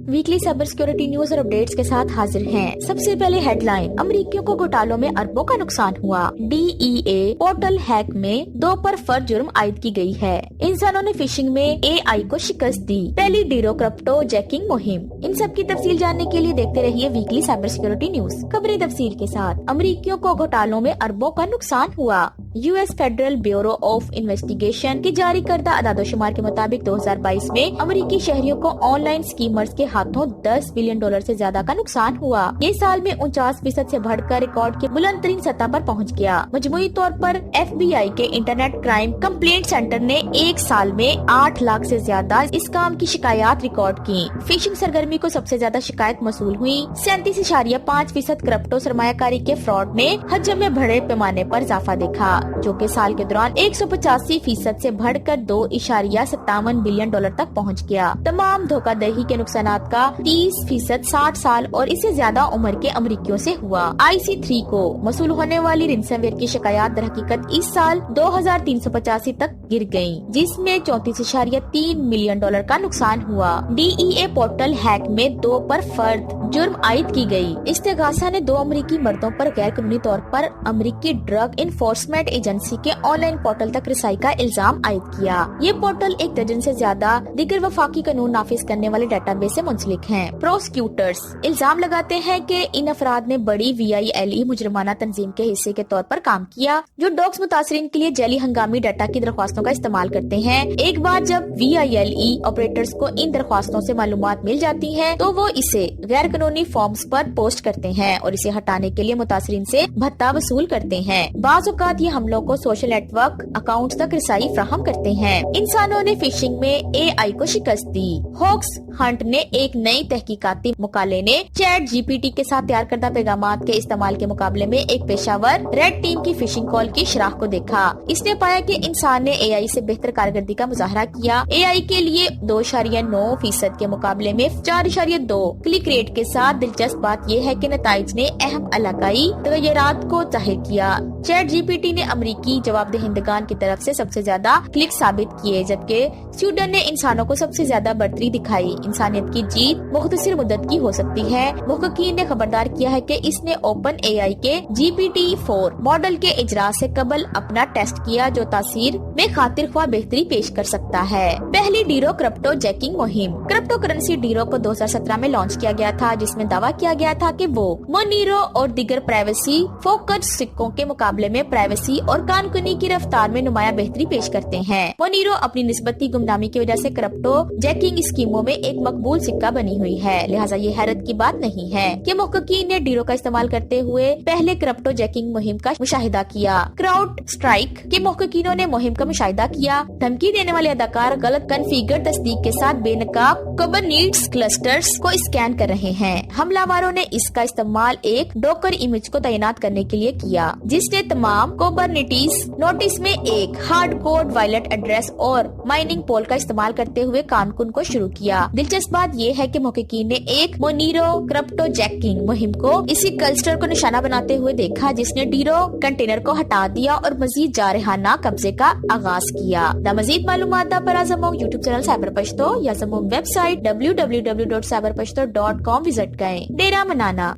Weekly cyber security news और updates के साथ हाजिर हैं। सबसे पहले हेडलाइन, अमेरिकियों को घोटालों में अरबों का नुकसान हुआ। DEA पोर्टल हैक में 2 पर फर्द जुर्म आयद की गई है। इंसानों ने फिशिंग में AI को शिकस्त दी। पहली डीरो क्रिप्टो जैकिंग मुहिम। इन सब की तफसील जानने के लिए देखते रहिए वीकली साइबर सिक्योरिटी न्यूज। खबरें तफसील के साथ। अमेरिकियों को घोटालों में अरबों का नुकसान हुआ। US federal bureau of investigation की जारी करदा अदादोशुमार के मुताबिक 2022 में अमेरिकी शहरियों को ऑनलाइन स्कीमर्स के हाथों $10 बिलियन से ज्यादा का नुकसान हुआ। ये साल में 49% से बढ़कर रिकॉर्ड के बुलंद तरीन सतह पर पहुंच गया। मजमूई तौर पर FBI के इंटरनेट क्राइम कंप्लेंट सेंटर ने एक साल में 8 लाख से ज्यादा इस काम की शिकायत रिकॉर्ड की। फिशिंग सरगर्मी को सबसे ज्यादा शिकायत मसूल हुई। 37.5% क्रिप्टो सरमायाकारी के फ्रॉड ने हजम में बड़े पैमाने पर इजाफा देखा, जो कि साल के दौरान 185% से बढ़कर $2.57 बिलियन तक पहुंच गया। तमाम धोखाधड़ी के नुकसान का 30% 60 साल और इससे ज्यादा उम्र के अमरीकियों से हुआ। IC3 को मसूल होने वाली रिंसमवेयर की शिकायत दर हकीकत इस साल 2385 तक गिर गयी, जिसमें $34.3 मिलियन का नुकसान हुआ। DEA पोर्टल हैक में 2 पर फर्द जुर्म आयद की गई। इस्तेगासा ने 2 अमरीकी मर्दों पर गैर कानूनी तौर पर अमरीकी ड्रग इन्फोर्समेंट एजेंसी के ऑनलाइन पोर्टल तक रसाई का इल्जाम आयद किया। ये पोर्टल 1 दर्जन से ज्यादा दिगर वफाकी कानून नाफिज करने वाले डेटाबेस से मुंसलिक हैं। प्रोसिक्यूटर्स इल्जाम लगाते हैं कि इन अफराद ने बड़ी VILE मुजरमाना तंजीम के हिस्से के तौर पर काम किया, जो डॉग्स मुतासरीन के लिए जैली हंगामी डाटा की दरख्वास्तों का इस्तेमाल करते हैं। एक बार जब VILE ऑपरेटर्स को इन दरख्वास्तों से मालूमात मिल जाती है, तो वो इसे गैर कानूनी फॉर्म्स पर पोस्ट करते हैं और इसे हटाने के लिए मुतासरीन से भत्ता वसूल करते हैं। बाज़ औक़ात ये हमलों को सोशल नेटवर्क अकाउंट्स तक रसाई फ्राहम करते हैं। इंसानों ने फिशिंग में AI को शिकस्त दी। हॉक्स हंट ने एक नई तहकीकाती मुकाले ने चैट GPT के साथ तैयार करदा पैगामात के इस्तेमाल के मुकाबले में एक पेशावर रेड टीम की फिशिंग कॉल की शराह को देखा। इसने पाया कि इंसान ने AI से बेहतर कारकर्दगी का मुजाहरा किया। AI के लिए 2.9% के मुकाबले में 4.2 क्लिक रेट के साथ। दिलचस्प बात यह है कि नताइज ने अहम इलाकाई तगय्युरात को जाहिर किया। चैट GPT ने अमरीकी जवाबदेहिंदगान की तरफ से सबसे ज्यादा क्लिक साबित किए, जबकि स्वीडन ने इंसानों को सबसे ज्यादा बढ़तरी दिखाई। इंसानियत की जीत मुख्तसर मुद्दत की हो सकती है। मुहक्किकीन ने खबरदार किया है कि इसने ओपन AI के GPT-4 मॉडल के इजरा से कबल अपना टेस्ट किया, जो तासीर में खातिर ख्वाह बेहतरी पेश कर सकता है। पहली डीरो क्रिप्टो जैकिंग मुहिम। क्रिप्टो करेंसी डीरो को 2017 में लॉन्च किया गया था, जिसमें दावा किया गया था कि वो मोनीरो और दीगर प्राइवेसी फोकस्ड सिक्कों के मुकाबले में प्राइवेसी और कानूनी की रफ्तार में नुमाया बेहतरी पेश करते हैं। मोनीरो अपनी निस्बती गुमनामी की वजह से क्रिप्टो जैकिंग स्कीमों में एक मकबूल सिक्का बनी हुई है, लिहाजा ये हैरत की बात नहीं है कि मुहक्किकीन ने डीरो का इस्तेमाल करते हुए पहले क्रिप्टो जैकिंग मुहिम का मुशाहिदा किया। क्राउड स्ट्राइक के मुहक्किकीनों ने मुहिम का मुशाहिदा किया। धमकी देने वाले अदाकार गलत कन्फिगर तस्दीक के साथ बेनकाब कुबरनेटिस क्लस्टर्स को स्कैन कर रहे हैं। हमलावरों ने इसका इस्तेमाल एक डोकर इमेज को तैनात करने के लिए किया, जिसने तमाम कुबरनेटिस नोटिस में एक हार्ड कोड वायलेट एड्रेस और माइनिंग पोल का इस्तेमाल करते हुए कानून को शुरू किया। दिलचस्प बात यह है कि मुहक्किकीन ने एक मोनीरो क्रिप्टो जैकिंग मुहिम को इसी क्लस्टर को निशाना बनाते हुए देखा, जिसने डीरो कंटेनर को हटा दिया और मजीद जारहाना कब्जे का आगाज किया। मजीद मालूमात पर आजमों यूट्यूब चैनल साइबर पश्तो या जमों वेबसाइट www.cyberpashto.com विजिट करें। डेरा मनाना।